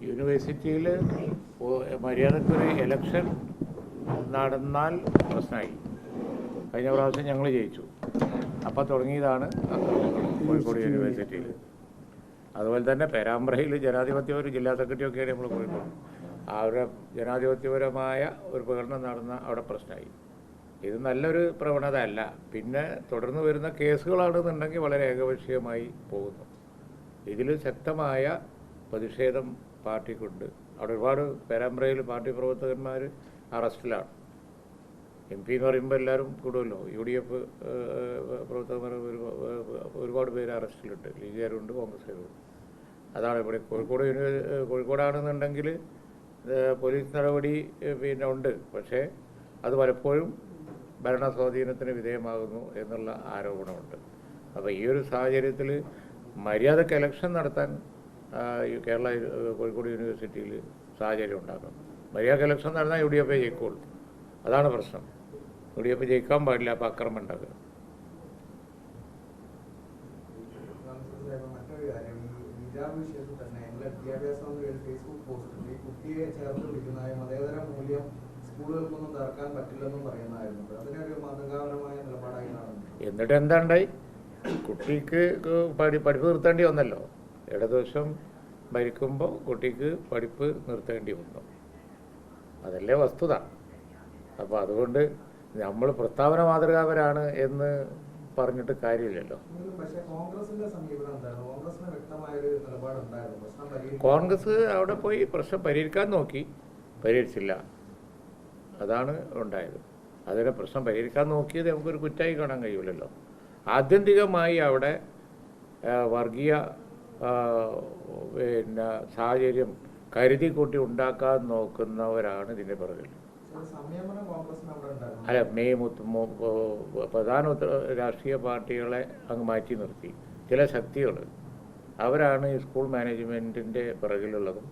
യൂണിവേഴ്സിറ്റിയിൽ മര്യാദക്കൊരു ഇലക്ഷൻ നടന്നാൽ പ്രശ്നമായി. കഴിഞ്ഞ പ്രാവശ്യം ഞങ്ങൾ ജയിച്ചു. അപ്പം തുടങ്ങിയതാണ് കോഴിക്കോട് യൂണിവേഴ്സിറ്റിയിൽ. അതുപോലെ തന്നെ പേരാമ്പ്രയിൽ ജനാധിപത്യ ഒരു ജില്ലാ സെക്രട്ടറിയൊക്കെയാണ് നമ്മൾ കോഴിക്കോട്. അവരുടെ ജനാധിപത്യപരമായ ഒരു പ്രകടനം നടന്ന അവിടെ പ്രശ്നമായി. ഇത് നല്ലൊരു പ്രവണത അല്ല. പിന്നെ തുടർന്ന് വരുന്ന കേസുകളാണെന്നുണ്ടെങ്കിൽ വളരെ ഏകപക്ഷീയമായി പോകുന്നു. ഇതിൽ ശക്തമായ പ്രതിഷേധം പാർട്ടിക്കുണ്ട്. അവിടെ ഒരുപാട് പേരാമ്പ്രയിൽ പാർട്ടി പ്രവർത്തകന്മാർ അറസ്റ്റിലാണ്. എം പി എന്ന് പറയുമ്പോൾ എല്ലാവരും കൂടുമല്ലോ. UDF പ്രവർത്തകന്മാർ ഒരുപാട് പേര് അറസ്റ്റിലുണ്ട്. ലീഗുകാരുണ്ട്, കോൺഗ്രസ്സുകാരുണ്ട്. അതാണ് ഇവിടെ കോഴിക്കോടാണെന്നുണ്ടെങ്കിൽ പോലീസ് നടപടി പിന്നെ ഉണ്ട്. പക്ഷേ അത് പലപ്പോഴും ഭരണ സ്വാധീനത്തിന് വിധേയമാകുന്നു എന്നുള്ള ആരോപണമുണ്ട്. അപ്പോൾ ഈ ഒരു സാഹചര്യത്തിൽ മര്യാദക്ക് ഇലക്ഷൻ നടത്താൻ കോഴിക്കോട് യൂണിവേഴ്സിറ്റിയിൽ സാഹചര്യം ഉണ്ടാക്കണം. മര്യാദക്ക് ഇലക്ഷൻ നടന്നാൽ UDF ജയിക്കുള്ളൂ. അതാണ് പ്രശ്നം. UDF ജയിക്കാൻ പാടില്ല. അപ്പോൾ അക്രമം ഉണ്ടാക്കുക. എന്നിട്ട് എന്താ ഉണ്ടായി? കുട്ടിക്ക് പഠിപ്പ് നിർത്തേണ്ടി വന്നല്ലോ. ഇടതുപക്ഷം ഭരിക്കുമ്പോൾ കുട്ടിക്ക് പഠിപ്പ് നിർത്തേണ്ടി വന്നു. അതല്ലേ വസ്തുത. അപ്പോൾ അതുകൊണ്ട് നമ്മൾ പ്രസ്താവന മാതൃകാപരാണ് എന്ന് പറഞ്ഞിട്ട് കാര്യമില്ലല്ലോ. കോൺഗ്രസ് അവിടെ പോയി പ്രശ്നം പരിഹരിക്കാൻ നോക്കി, പരിഹരിച്ചില്ല. അതാണ് ഉണ്ടായത്. അതിനെ പ്രശ്നം പരിഹരിക്കാൻ നോക്കിയത് നമുക്കൊരു കുറ്റമായി കാണാൻ കഴിയില്ലല്ലോ. ആത്യന്തികമായി അവിടെ വർഗീയ പിന്നെ സാഹചര്യം കരുതി കൂട്ടി ഉണ്ടാക്കാൻ നോക്കുന്നവരാണ് ഇതിൻ്റെ പിറകിൽ. അല്ല, പ്രധാന രാഷ്ട്രീയ പാർട്ടികളെ അങ്ങ് മാറ്റി നിർത്തി ചില ശക്തികൾ, അവരാണ് ഈ സ്കൂൾ മാനേജ്മെൻറ്റിൻ്റെ പിറകിലുള്ളതും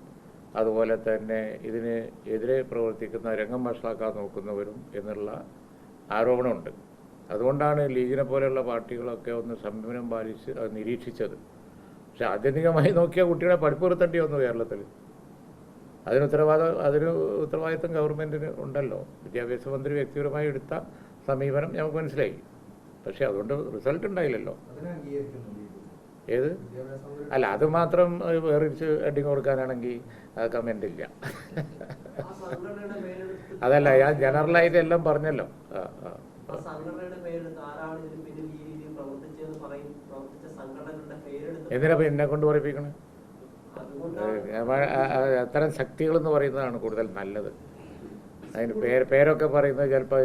അതുപോലെ തന്നെ ഇതിന് എതിരെ പ്രവർത്തിക്കുന്ന രംഗം വഷളാക്കാൻ നോക്കുന്നവരും എന്നുള്ള ആരോപണമുണ്ട്. അതുകൊണ്ടാണ് ലീഗിനെ പോലെയുള്ള പാർട്ടികളൊക്കെ ഒന്ന് സംയമനം പാലിച്ച് അത് നിരീക്ഷിച്ചത്. പക്ഷെ ആത്യന്തികമായി നോക്കിയാൽ കുട്ടികളെ പഠിപ്പ് നിർത്തേണ്ടി വന്നു കേരളത്തിൽ. അതിന് ഉത്തരവാദിത്വം ഗവൺമെൻറ്റിന് ഉണ്ടല്ലോ. വിദ്യാഭ്യാസ മന്ത്രി വ്യക്തിപരമായി എടുത്ത സമീപനം നമുക്ക് മനസ്സിലായി. പക്ഷെ അതുകൊണ്ട് റിസൾട്ട് ഉണ്ടായില്ലല്ലോ. ഏത്? അല്ല, അത് മാത്രം വേറിച്ച് അടിങ് കൊടുക്കാനാണെങ്കിൽ കമൻ്റ് ഇല്ല. അതല്ല, ഞാൻ ജനറലായിട്ട് എല്ലാം പറഞ്ഞല്ലോ. എന്തിനാ എന്നെ കൊണ്ട് പറയിപ്പിക്കണേ? അത്തരം ശക്തികളെന്ന് പറയുന്നതാണ് കൂടുതൽ നല്ലത്. അതിന് പേരൊക്കെ പറയുന്നത് ചിലപ്പോൾ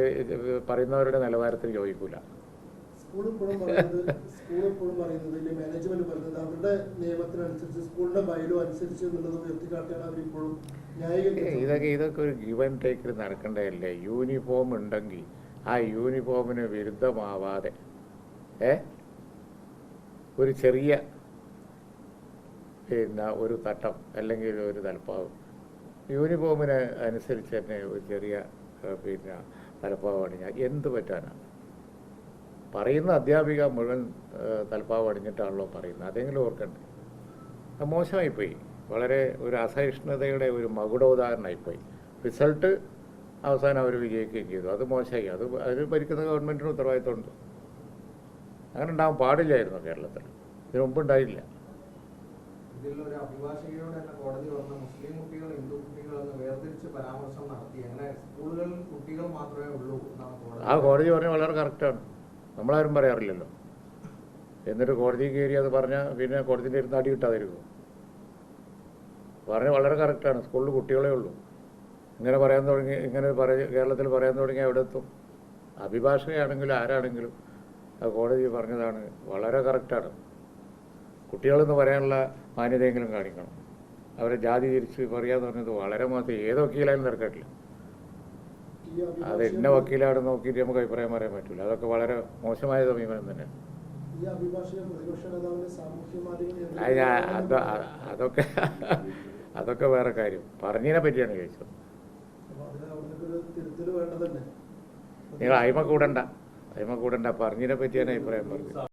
പറയുന്നവരുടെ നിലവാരത്തിന് യോജിക്കൂല. ഇതൊക്കെ ഒരു ഗിവ് ആൻഡ് ടേക്കിൽ നടക്കേണ്ടതല്ലേ? യൂണിഫോം ഉണ്ടെങ്കിൽ ആ യൂണിഫോമിന് വിരുദ്ധമാവാതെ ഒരു ചെറിയ പിന്നെ ഒരു തട്ടം അല്ലെങ്കിൽ ഒരു തലപ്പാവ്, യൂണിഫോമിന് അനുസരിച്ച് തന്നെ ഒരു ചെറിയ പിന്നെ തലപ്പാവ് അണിഞ്ഞാൽ എന്ത് പറ്റാനാണ്? പറയുന്ന അധ്യാപിക മുഴുവൻ തലപ്പാവ് അണിഞ്ഞിട്ടാണല്ലോ പറയുന്നത്. അതെങ്കിലും ഓർക്കണ്ടേ? അത് മോശമായിപ്പോയി. വളരെ ഒരു അസഹിഷ്ണുതയുടെ ഒരു മകുടോദാഹരണമായിപ്പോയി. റിസൾട്ട് അവസാനം അവർ വിജയിക്കുകയും ചെയ്തു. അത് മോശമായി. അത് ഭരിക്കുന്ന ഗവൺമെൻറ്റിന് ഉത്തരവാദിത്തമുണ്ട്. അങ്ങനെ ഉണ്ടാകാൻ പാടില്ലായിരുന്നു കേരളത്തിൽ. ഇതിനു മുമ്പ് ഉണ്ടായില്ല. ഇതിലൊരു അഭിഭാഷകയോട് തന്നെ കോടതി പറഞ്ഞ മുസ്ലിം കുട്ടികൾ ഹിന്ദു കുട്ടികൾ എന്ന് വേർതിരിച്ച് പരാമർശം നടത്തി. അങ്ങനെ സ്കൂളുകളിൽ കുട്ടികൾ മാത്രമേ ഉള്ളൂ എന്നാണ് കോടതി. ആ കോടതി പറഞ്ഞാൽ വളരെ കറക്റ്റാണ്. നമ്മളാരും പറയാറില്ലല്ലോ. എന്നിട്ട് കോടതി കയറി അത് പറഞ്ഞാൽ പിന്നെ കോടതിൻ്റെ ഇരുന്ന് അടി കിട്ടാതിരിക്കും. പറഞ്ഞാൽ വളരെ കറക്റ്റാണ്. സ്കൂളിൽ കുട്ടികളേ ഉള്ളൂ. ഇങ്ങനെ പറയാൻ തുടങ്ങി, കേരളത്തിൽ പറയാൻ തുടങ്ങിയാൽ എവിടെ എത്തും? അഭിഭാഷകയാണെങ്കിലും ആരാണെങ്കിലും ആ കോടതി പറഞ്ഞതാണ് വളരെ കറക്റ്റാണ്. കുട്ടികളെന്ന് പറയാനുള്ള മാന്യതയെങ്കിലും കാണിക്കണം. അവരെ ജാതി തിരിച്ച് പറയാന്ന് പറഞ്ഞത് വളരെ മാത്രം ഏത് വക്കീലായാലും തിരക്കാട്ടില്ല. അത് ഇന്ന വക്കീലാണ് നോക്കിയിട്ട് നമുക്ക് അഭിപ്രായം പറയാൻ പറ്റില്ല. അതൊക്കെ വളരെ മോശമായ സമീപനം തന്നെയാണ്. അതൊക്കെ വേറെ കാര്യം. പറഞ്ഞതിനെ പറ്റിയാണ് ചോദിച്ചത്. നിങ്ങൾ അയിമ കൂടണ്ട പറഞ്ഞതിനെ പറ്റിയാണ് അഭിപ്രായം പറഞ്ഞത്.